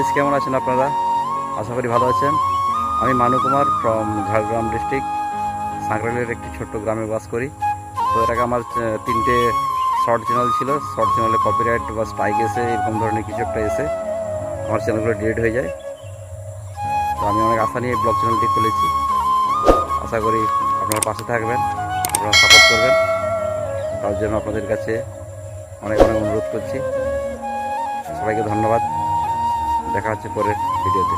Guys, কেমন আছেন আপনারা? আশা করি ভালো আছেন। আমি মানু কুমার ফ্রম ঝাড়গ্রাম ডিস্ট্রিক্ট, সাঁকরাইলের একটি ছোট্ট গ্রামে বাস করি। তো এর আগে আমার 3টে শর্ট চ্যানেল ছিল। শর্ট চ্যানেলে কপিরাইট বা স্ট্রাইক এসে এরকম ধরনের কিছু একটা এসে আমার চ্যানেলগুলো ডিলিট হয়ে যায়। তো আমি অনেক আশা নিয়ে ব্লগ চ্যানেলটি খুলেছি। আশা করি আপনারা পাশে থাকবেন, আপনারা সাপোর্ট করবেন। তার জন্য আপনাদের কাছে অনেক অনেক অনুরোধ করছি। সবাইকে ধন্যবাদ। দেখা হচ্ছে পরের ভিডিওতে।